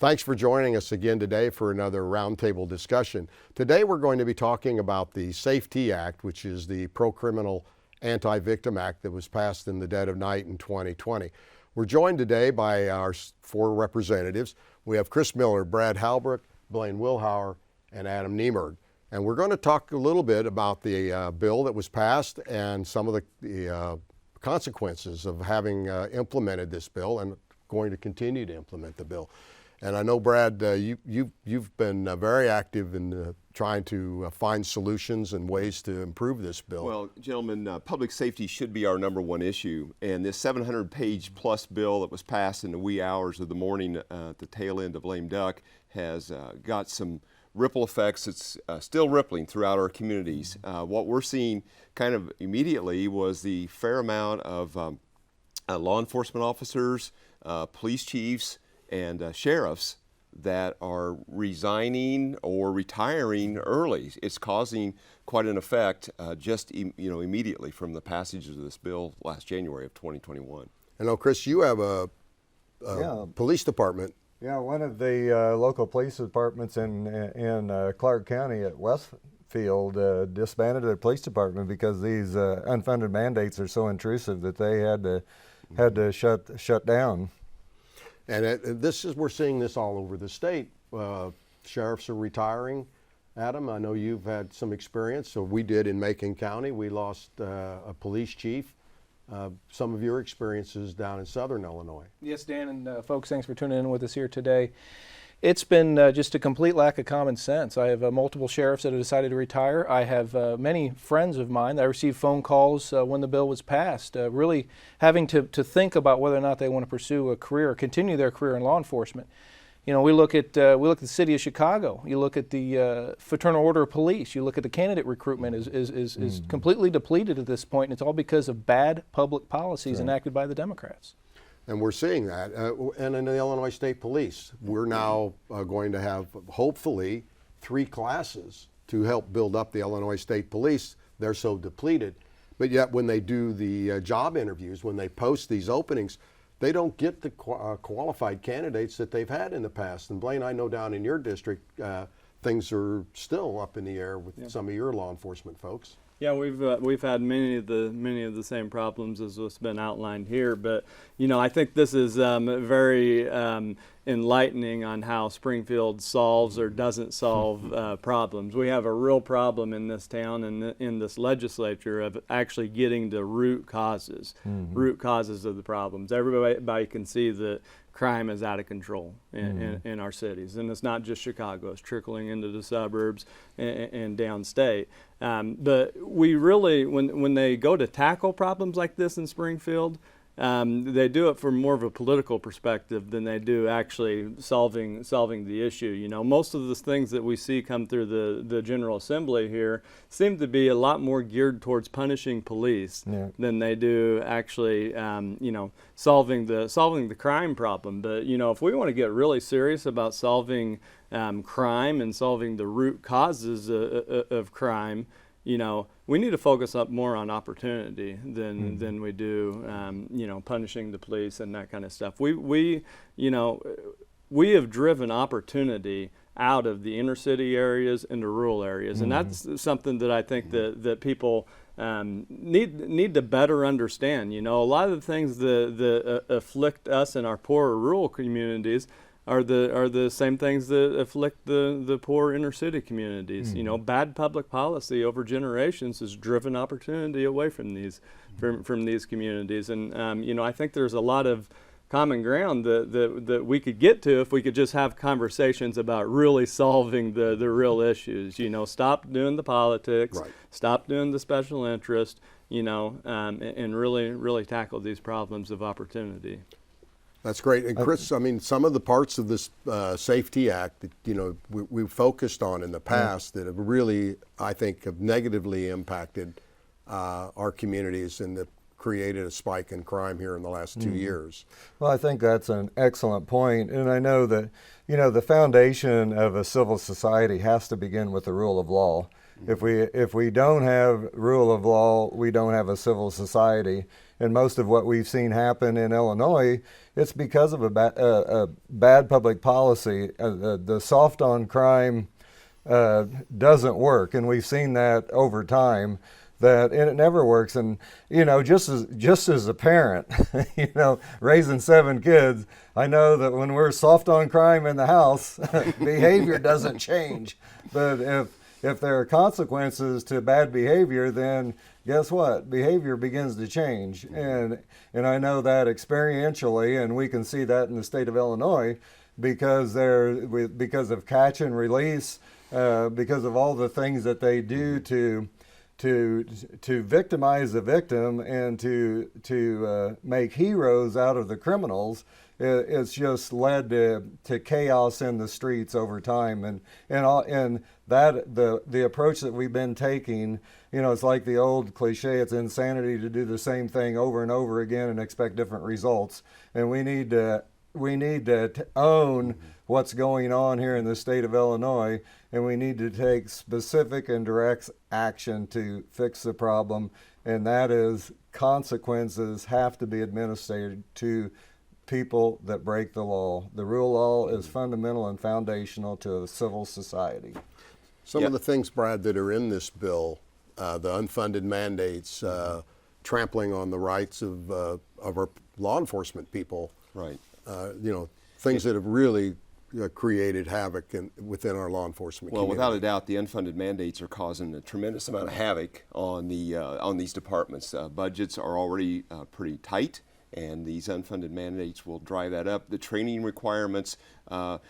Thanks for joining us again today for another roundtable discussion. Today we're going to be talking about the SATE-T Act, which is the pro-criminal anti-victim act that was passed in the dead of night in 2020. We're joined today by our four representatives. We have Chris Miller, Brad Halbrook, Blaine Wilhour, and Adam Niemerg. And we're going to talk a little bit about the bill that was passed and some of the consequences of having implemented this bill and going to continue to implement the bill. And I know, Brad, you've been very active in trying to find solutions and ways to improve this bill. Well, gentlemen, public safety should be our number one issue. And this 700-page plus bill that was passed in the wee hours of the morning at the tail end of lame duck has got some ripple effects. It's still rippling throughout our communities. What we're seeing kind of immediately was the fair amount of law enforcement officers, police chiefs, and sheriffs that are resigning or retiring early. It's causing quite an effect immediately from the passage of this bill last January of 2021. I know, Chris, you have a police department. Yeah, one of the local police departments in Clark County at Westfield disbanded their police department because these unfunded mandates are so intrusive that they had to shut down. And we're seeing this all over the state. Sheriffs are retiring. Adam, I know you've had some experience. So we did in Macon County. We lost a police chief. Some of your experiences down in Southern Illinois. Yes, Dan and folks, thanks for tuning in with us here today. It's been just a complete lack of common sense. I have multiple sheriffs that have decided to retire. I have many friends of mine that I received phone calls when the bill was passed, really having to think about whether or not they want to pursue a career or continue their career in law enforcement. You know, we look at the city of Chicago. You look at the Fraternal Order of Police. You look at the candidate recruitment is completely depleted at this point, and it's all because of bad public policies enacted by the Democrats. And we're seeing that. And in the Illinois State Police, we're now going to have, hopefully, 3 classes to help build up the Illinois State Police. They're so depleted. But yet when they do the job interviews, when they post these openings, they don't get the qualified candidates that they've had in the past. And Blaine, I know down in your district, things are still up in the air with some of your law enforcement folks. Yeah, we've had many of the same problems as what's been outlined here, but you know, I think this is very enlightening on how Springfields solves or doesn't solve problems. We have a real problem in this town and in this legislature of actually getting to root causes of the problems. Everybody can see that crime is out of control in our cities, and it's not just Chicago. It's trickling into the suburbs and downstate. But we really, when they go to tackle problems like this in Springfield, they do it from more of a political perspective than they do actually solving the issue. You know, most of the things that we see come through the General Assembly here seem to be a lot more geared towards punishing police than they do actually, solving the crime problem. But you know, if we want to get really serious about solving crime and solving the root causes of crime, you know, we need to focus up more on opportunity than we do, punishing the police and that kind of stuff. We have driven opportunity out of the inner city areas into rural areas, and that's something that I think that people need to better understand. You know, a lot of the things that afflict us in our poorer rural communities are the same things that afflict the poor inner city communities. You know, bad public policy over generations has driven opportunity away from these communities, and I think there's a lot of common ground that we could get to if we could just have conversations about really solving the real issues. You know, stop doing the politics, stop doing the special interest, and really tackle these problems of opportunity. That's great. And Chris, I mean, some of the parts of this SAFE-T Act that, we focused on in the past that have really, I think, have negatively impacted our communities and that created a spike in crime here in the last 2 years. Well, I think that's an excellent point. And I know that, the foundation of a civil society has to begin with the rule of law. If we don't have rule of law, we don't have a civil society. most of what we've seen happen in Illinois, it's because of a bad public policy. The soft on crime doesn't work, and we've seen that over time. And it never works. And just as a parent, raising 7 kids, I know that when we're soft on crime in the house, behavior doesn't change. But if there are consequences to bad behavior, then guess what? Behavior begins to change. And I know that experientially, and we can see that in the state of Illinois because of catch and release, because of all the things that they do to victimize the victim and to make heroes out of the criminals. It's just led to chaos in the streets over time, and that the approach that we've been taking, it's like the old cliche, it's insanity to do the same thing over and over again and expect different results. And we need to own what's going on here in the state of Illinois, and we need to take specific and direct action to fix the problem, and that is consequences have to be administered to people that break the law. The rule of law is fundamental and foundational to a civil society. Some of the things, Brad, that are in this bill, the unfunded mandates, trampling on the rights of our law enforcement people, Right. Things that have really created havoc within our law enforcement Well, community. without a doubt, the unfunded mandates are causing a tremendous amount of havoc on these departments. Budgets are already pretty tight, and these unfunded mandates will drive that up. The training requirements, that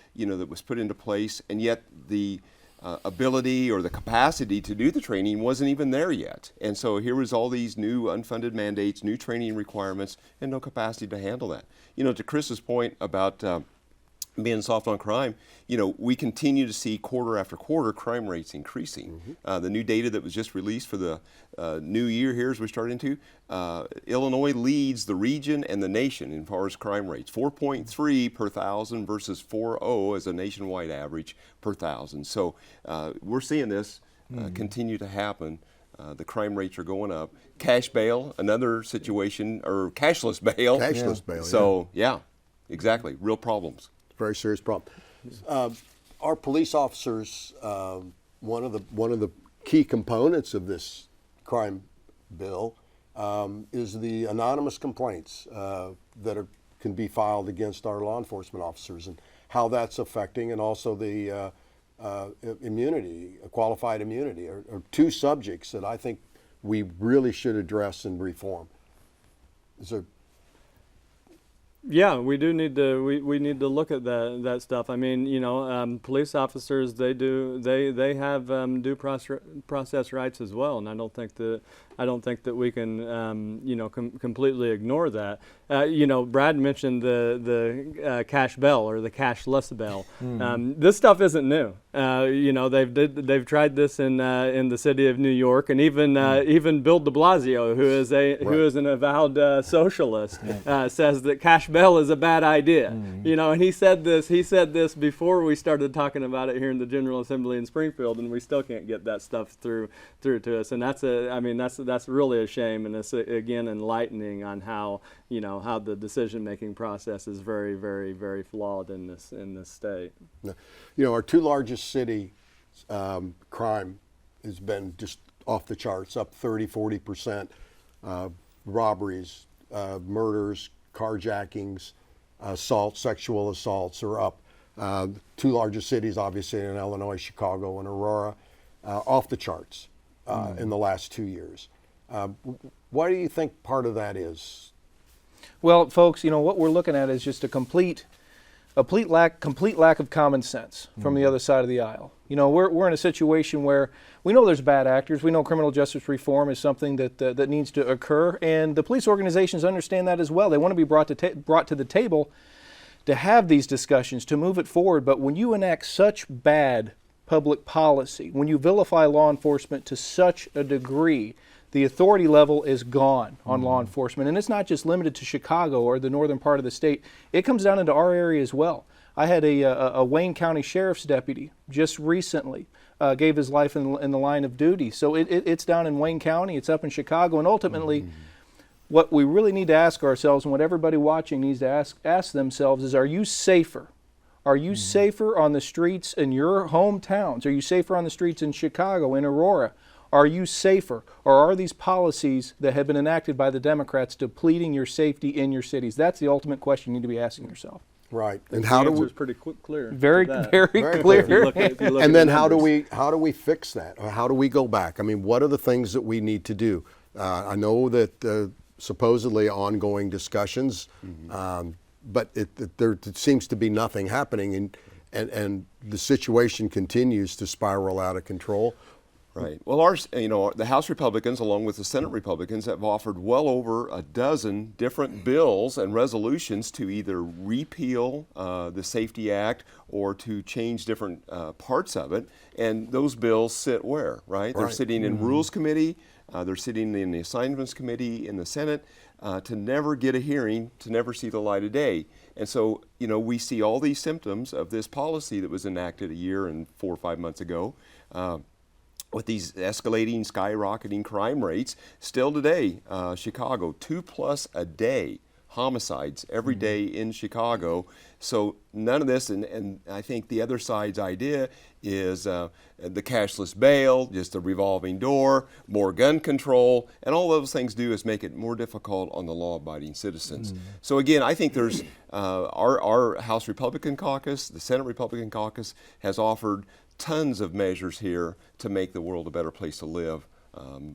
was put into place, and yet the ability or the capacity to do the training wasn't even there yet. And so here was all these new unfunded mandates, new training requirements, and no capacity to handle that. To Chris's point about being soft on crime, we continue to see quarter after quarter crime rates increasing. The new data that was just released for the new year here as we're starting to, Illinois leads the region and the nation as far as crime rates. 4.3 per thousand versus 4.0 as a nationwide average per thousand. So we're seeing this continue to happen. The crime rates are going up. Cash bail, another situation, or cashless bail. Cashless bail, So, exactly, real problems. Very serious problem. Our police officers, one of the key components of this crime bill is the anonymous complaints that can be filed against our law enforcement officers, and how that's affecting, and also the immunity, qualified immunity, are two subjects that I think we really should address and reform. Yeah, we do need to we need to look at that stuff. I mean, police officers, they have due process rights as well, and I don't think that we can completely ignore that. Brad mentioned the cash bail or the cashless bail. This stuff isn't new. They've tried this in the city of New York, and even Bill de Blasio, who is an avowed socialist, says that cash bail is a bad idea. And he said this before we started talking about it here in the General Assembly in Springfield, and we still can't get that stuff through to us. And that's really a shame, and it's again enlightening on how the decision-making process is very, very, very flawed in this state. Our two largest city crime has been just off the charts, up 30-40%. Robberies, murders, carjackings, assaults, sexual assaults are up. Two largest cities, obviously, in Illinois, Chicago and Aurora, off the charts in the last 2 years. What do you think part of that is? Well, folks, what we're looking at is just a complete lack of common sense from the other side of the aisle. We're in a situation where we know there's bad actors. We know criminal justice reform is something that needs to occur, and the police organizations understand that as well. They want to be brought to the table to have these discussions, to move it forward. But when you enact such bad public policy, when you vilify law enforcement to such a degree, the authority level is gone on law enforcement. And it's not just limited to Chicago or the northern part of the state. It comes down into our area as well. I had a Wayne County Sheriff's deputy just recently gave his life in the line of duty. So it's down in Wayne County, it's up in Chicago, and ultimately what we really need to ask ourselves, and what everybody watching needs to ask themselves, is, are you safer? Are you safer on the streets in your hometowns? Are you safer on the streets in Chicago, in Aurora? Are you safer? Or are these policies that have been enacted by the Democrats depleting your safety in your cities? That's the ultimate question you need to be asking yourself. Right. The And how do answer we is pretty clear. Very, to that. very clear. If you look at and then the how do numbers. we fix that? Or how do we go back? I mean, what are the things that we need to do? I know that supposedly ongoing discussions, but there seems to be nothing happening, and the situation continues to spiral out of control. Right. Well, the House Republicans, along with the Senate Republicans, have offered well over a dozen different bills and resolutions to either repeal the SAFE-T Act or to change different parts of it. And those bills sit where, right? They're sitting in Rules Committee, they're sitting in the Assignments Committee in the Senate, to never get a hearing, to never see the light of day. And so, we see all these symptoms of this policy that was enacted a year and 4 or 5 months ago. With these escalating, skyrocketing crime rates, still today, Chicago, 2+ a day homicides every day in Chicago. So none of this, and I think the other side's idea is the cashless bail, just a revolving door, more gun control, and all those things do is make it more difficult on the law-abiding citizens. So again, I think there's our House Republican caucus, the Senate Republican caucus has offered tons of measures here to make the world a better place to live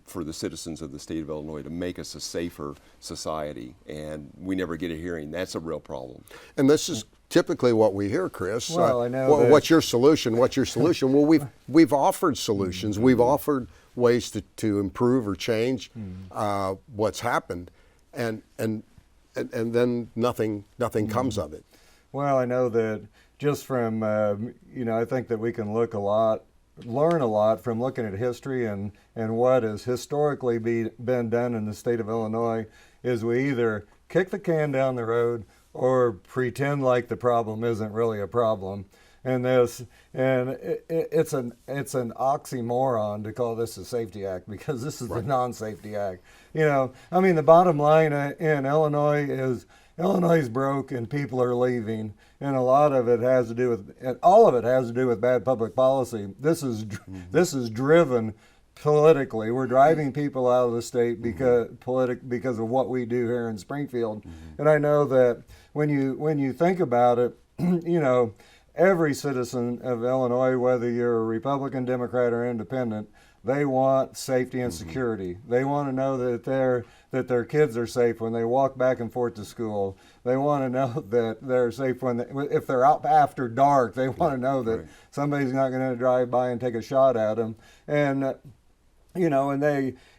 for the citizens of the state of Illinois, to make us a safer society, and we never get a hearing. That's a real problem. And this is typically what we hear, Chris. Well, I know that- what's your solution? What's your solution? Well, we've offered solutions. We've offered ways to improve or change what's happened, and then nothing comes of it. Well, I know that just from, I think that we can learn a lot from looking at history and what has historically been done in the state of Illinois is we either kick the can down the road or pretend like the problem isn't really a problem. And it's an oxymoron to call this a SAFE-T Act, because this is the non-SAFE-T Act. The bottom line in Illinois is Illinois is broke and people are leaving, and all of it has to do with bad public policy. This is driven politically. We're driving people out of the state because of what we do here in Springfield. And I know that when you think about it, every citizen of Illinois, whether you're a Republican, Democrat, or Independent, they want safety and security. They want to know that their kids are safe when they walk back and forth to school. They want to know that they're safe if they're out after dark. They want to know that somebody's not going to drive by and take a shot at them.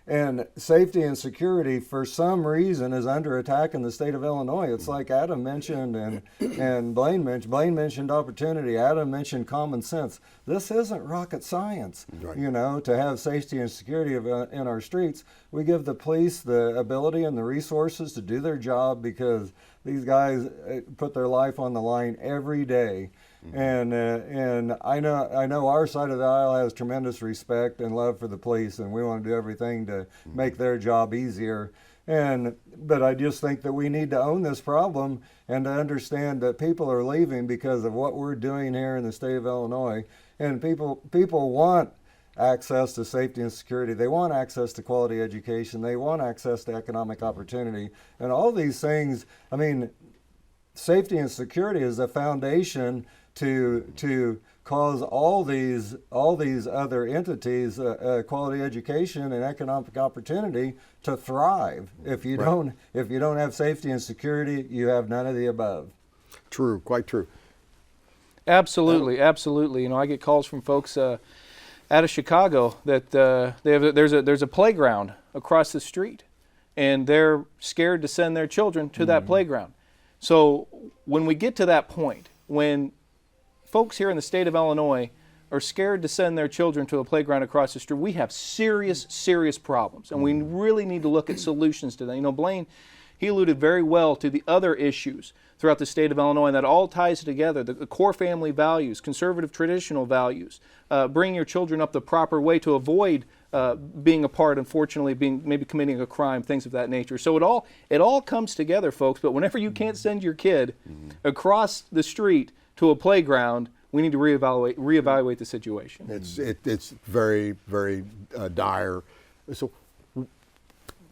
And safety and security, for some reason, is under attack in the state of Illinois. It's like Adam mentioned and Blaine mentioned. Blaine mentioned opportunity. Adam mentioned common sense. This isn't rocket science. To have safety and security in our streets. We give the police the ability and the resources to do their job, because these guys put their life on the line every day. And I know our side of the aisle has tremendous respect and love for the police, and we want to do everything to make their job easier. But I just think that we need to own this problem and to understand that people are leaving because of what we're doing here in the state of Illinois. And people want access to safety and security. They want access to quality education. They want access to economic opportunity. And all these things, safety and security is the foundation to cause all these other entities, quality education and economic opportunity, to thrive. If you don't have safety and security, you have none of the above. True, quite true. Absolutely. I get calls from folks out of Chicago that there's a playground across the street, and they're scared to send their children to that playground. So when we get to that point, when folks here in the state of Illinois are scared to send their children to a playground across the street, we have serious problems, and we really need to look at solutions to that. Blaine, he alluded very well to the other issues throughout the state of Illinois, and that all ties together. The core family values, conservative traditional values, bring your children up the proper way to avoid being a part, unfortunately, maybe committing a crime, things of that nature. So it all comes together, folks. But whenever you can't send your kid across the street to a playground, we need to reevaluate the situation. It's very, very dire. So,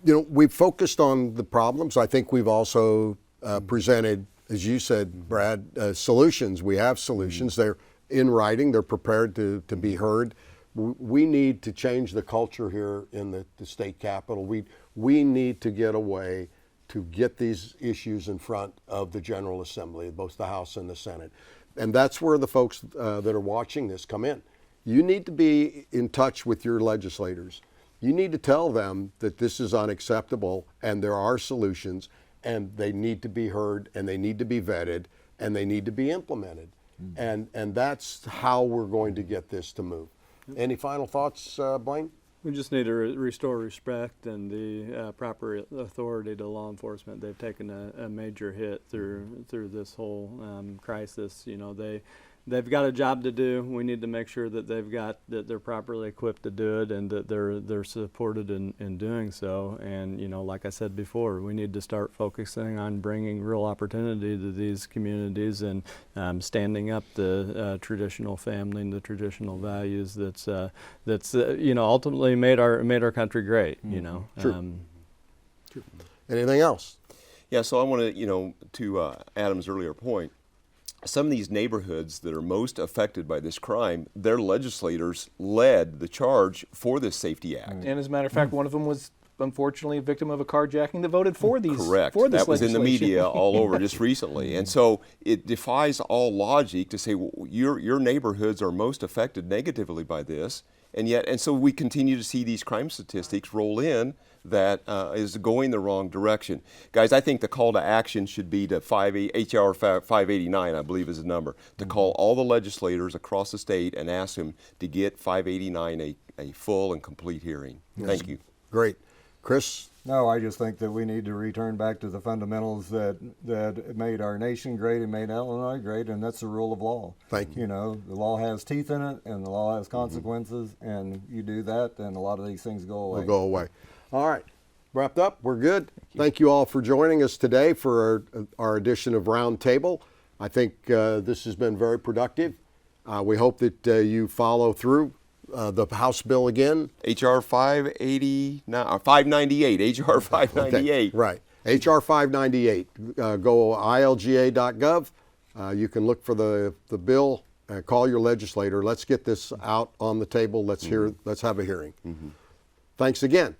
we've focused on the problems. I think we've also presented, as you said, Brad, solutions. We have solutions. They're in writing. They're prepared to be heard. We need to change the culture here in the state capitol. We need to get a way to get these issues in front of the General Assembly, both the House and the Senate. And that's where the folks that are watching this come in. You need to be in touch with your legislators. You need to tell them that this is unacceptable and there are solutions and they need to be heard and they need to be vetted and they need to be implemented. And that's how we're going to get this to move. Any final thoughts, Blaine? We just need to restore respect and the proper authority to law enforcement. They've taken a major hit through this whole crisis. They've got a job to do. We need to make sure that they're properly equipped to do it and that they're supported in doing so. And like I said before, we need to start focusing on bringing real opportunity to these communities and standing up the traditional family and the traditional values that's ultimately made our country great. True. Anything else? Yeah. So I want to Adam's earlier point. Some of these neighborhoods that are most affected by this crime, their legislators led the charge for this SAFE-T Act. And as a matter of fact, one of them was unfortunately a victim of a carjacking that voted for these. Correct. For this that was in the legislation. media all over just recently. And so it defies all logic to say, well, your neighborhoods are most affected negatively by this. And so we continue to see these crime statistics roll in that is going the wrong direction. Guys, I think the call to action should be to HR 589, I believe is the number, to call all the legislators across the state and ask them to get 589 a full and complete hearing. Thank you. Great. Chris? No, I just think that we need to return back to the fundamentals that made our nation great and made Illinois great, and that's the rule of law. Thank you. The law has teeth in it, and the law has consequences, and you do that, and a lot of these things go away. Will go away. All right. Wrapped up. We're good. Thank you all for joining us today for our edition of Roundtable. I think this has been very productive. We hope that you follow through the House bill again. HR 589, 598, HR 598. Okay, right. HR 598. Go ilga.gov. You can look for the bill. Call your legislator. Let's get this out on the table. Let's have a hearing. Thanks again.